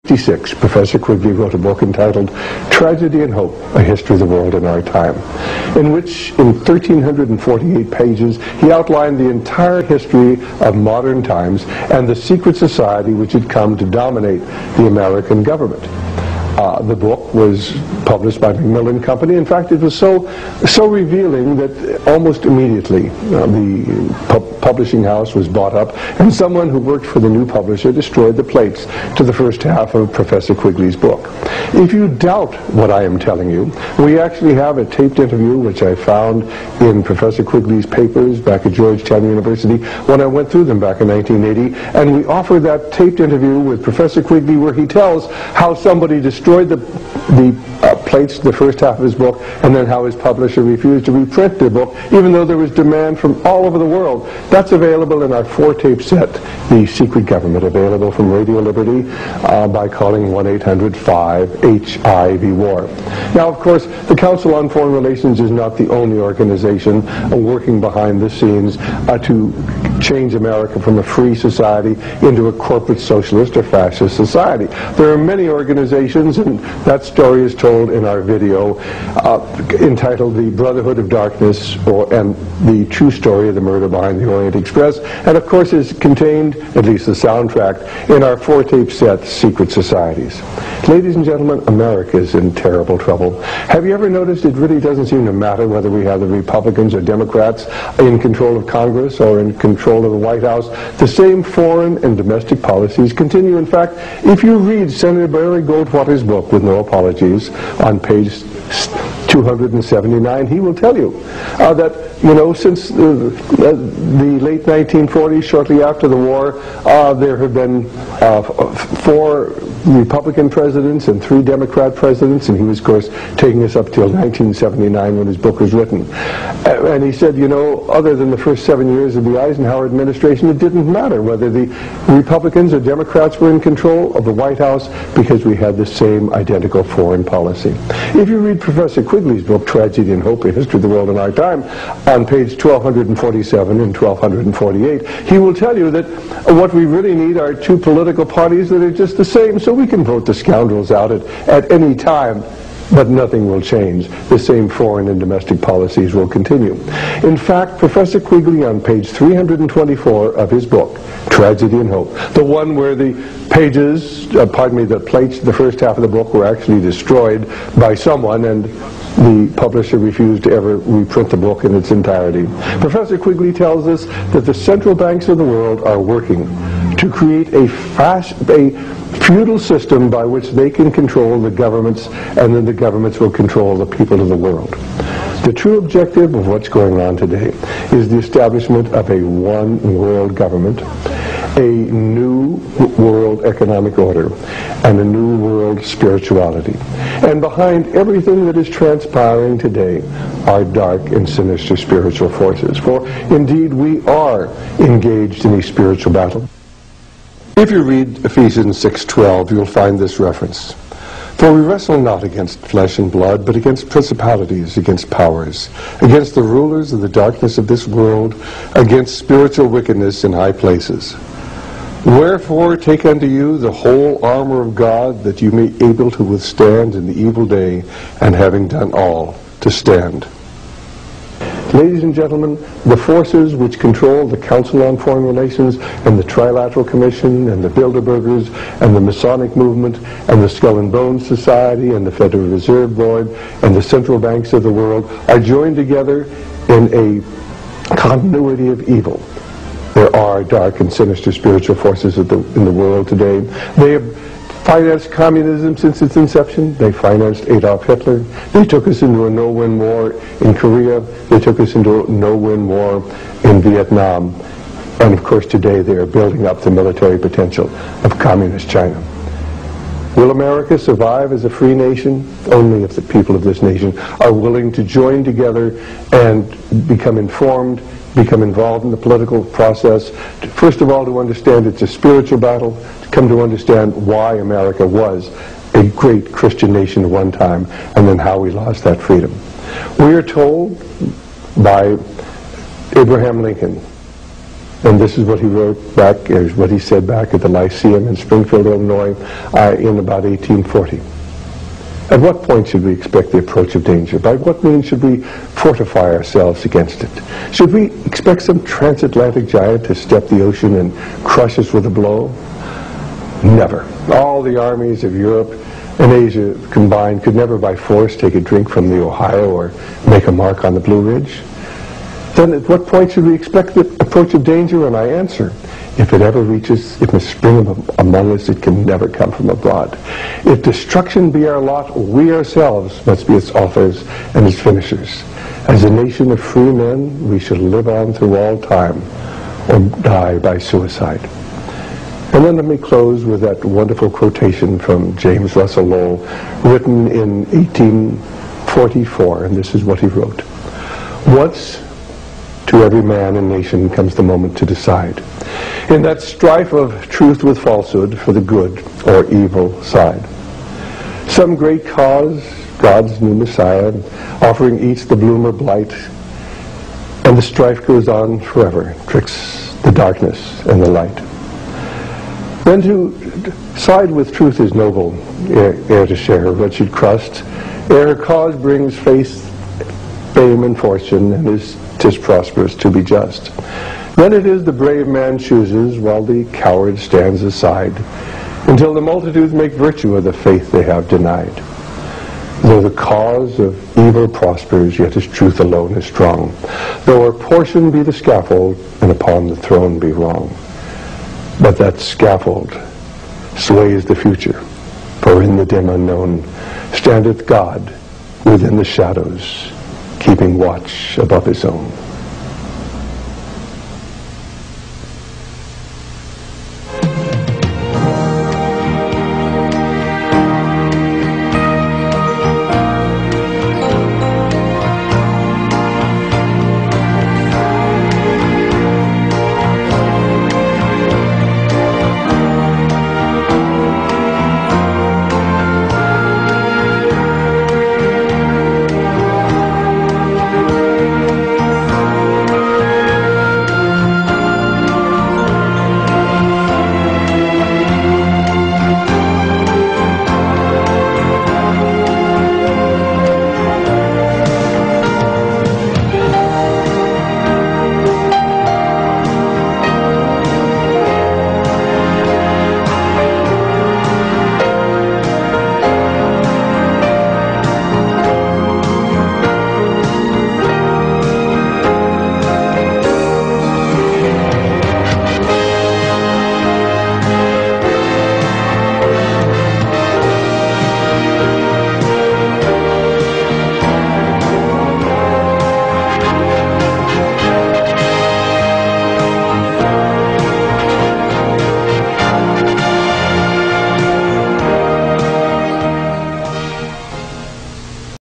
1966, Professor Quigley wrote a book entitled Tragedy and Hope, A History of the World in Our Time, in which, in 1,348 pages, he outlined the entire history of modern times and the secret society which had come to dominate the American government. The book was published by Macmillan Company. In fact, it was so revealing that almost immediately the publishing house was bought up, and someone who worked for the new publisher destroyed the plates to the first half of Professor Quigley's book. If you doubt what I am telling you, we actually have a taped interview which I found in Professor Quigley's papers back at Georgetown University when I went through them back in 1980, and we offer that taped interview with Professor Quigley where he tells how somebody destroyed the plates to the first half of his book, and then how his publisher refused to reprint the book even though there was demand from all over the world. That's available in our 4-tape set, The Secret Government, available from Radio Liberty by calling 1-800-5-HIV-WAR. Now, of course, the Council on Foreign Relations is not the only organization working behind the scenes to change America from a free society into a corporate socialist or fascist society. There are many organizations, and that story is told in our video entitled The Brotherhood of Darkness, and the true story of the murder behind the Orient Express, and of course is contained, at least the soundtrack, in our 4-tape set, Secret Societies. Ladies and gentlemen, America is in terrible trouble. Have you ever noticed it really doesn't seem to matter whether we have the Republicans or Democrats in control of Congress or in control of the White House? The same foreign and domestic policies continue. In fact, if you read Senator Barry Goldwater's book, With No Apologies, on page 279, he will tell you that, since the late 1940s, shortly after the war, there have been 4 Republican presidents and 3 Democrat presidents, and he was, of course, taking us up till 1979 when his book was written. And he said, other than the first 7 years of the Eisenhower administration, it didn't matter whether the Republicans or Democrats were in control of the White House because we had the same identical foreign policy. If you read Professor Quigley's book, Tragedy and Hope, A History of the World in Our Time, on page 1247 and 1248, he will tell you that what we really need are 2 political parties that are just the same, so we can vote the scoundrels out at any time, but nothing will change. The same foreign and domestic policies will continue. In fact, Professor Quigley, on page 324 of his book, Tragedy and Hope, the one where the pages, the plates, the first half of the book were actually destroyed by someone, and the publisher refused to ever reprint the book in its entirety. Professor Quigley tells us that the central banks of the world are working to create a feudal system by which they can control the governments, and then the governments will control the people of the world. The true objective of what's going on today is the establishment of a one world government, a new world economic order, and a new world spirituality. And behind everything that is transpiring today are dark and sinister spiritual forces. For indeed we are engaged in a spiritual battle. If you read Ephesians 6:12, you'll find this reference. For we wrestle not against flesh and blood, but against principalities, against powers, against the rulers of the darkness of this world, against spiritual wickedness in high places. Wherefore take unto you the whole armor of God, that you may be able to withstand in the evil day, and having done all, to stand. Ladies and gentlemen, the forces which control the Council on Foreign Relations and the Trilateral Commission and the Bilderbergers and the Masonic Movement and the Skull and Bones Society and the Federal Reserve Board and the central banks of the world are joined together in a continuity of evil. There are dark and sinister spiritual forces in the world today. They have financed communism since its inception. They financed Adolf Hitler. They took us into a no-win war in Korea. They took us into a no-win war in Vietnam. And of course today they are building up the military potential of communist China. Will America survive as a free nation? Only if the people of this nation are willing to join together and become informed, become involved in the political process, first of all to understand it's a spiritual battle, to come to understand why America was a great Christian nation at one time, and then how we lost that freedom. We are told by Abraham Lincoln And this is what he wrote back, or what he said back at the Lyceum in Springfield, Illinois, in about 1840. At what point should we expect the approach of danger? By what means should we fortify ourselves against it? Should we expect some transatlantic giant to step the ocean and crush us with a blow? Never. All the armies of Europe and Asia combined could never by force take a drink from the Ohio or make a mark on the Blue Ridge. Then at what point should we expect the approach of danger? And I answer, if it ever reaches, it must spring among us, it can never come from abroad. If destruction be our lot, we ourselves must be its authors and its finishers. As a nation of free men, we shall live on through all time or die by suicide. And then let me close with that wonderful quotation from James Russell Lowell, written in 1844, and this is what he wrote. Once to every man and nation comes the moment to decide, in that strife of truth with falsehood for the good or evil side. Some great cause, God's new Messiah, offering each the bloom or blight, and the strife goes on forever, twixt the darkness and the light. Then to side with truth is noble, ere to share her wretched crust, ere her cause brings faith, fame, and fortune, and is 'tis prosperous to be just. Then it is the brave man chooses, while the coward stands aside, until the multitudes make virtue of the faith they have denied. Though the cause of evil prospers, yet his truth alone is strong. Though our portion be the scaffold, and upon the throne be wrong. But that scaffold sways the future, for in the dim unknown standeth God within the shadows, keeping watch above his own.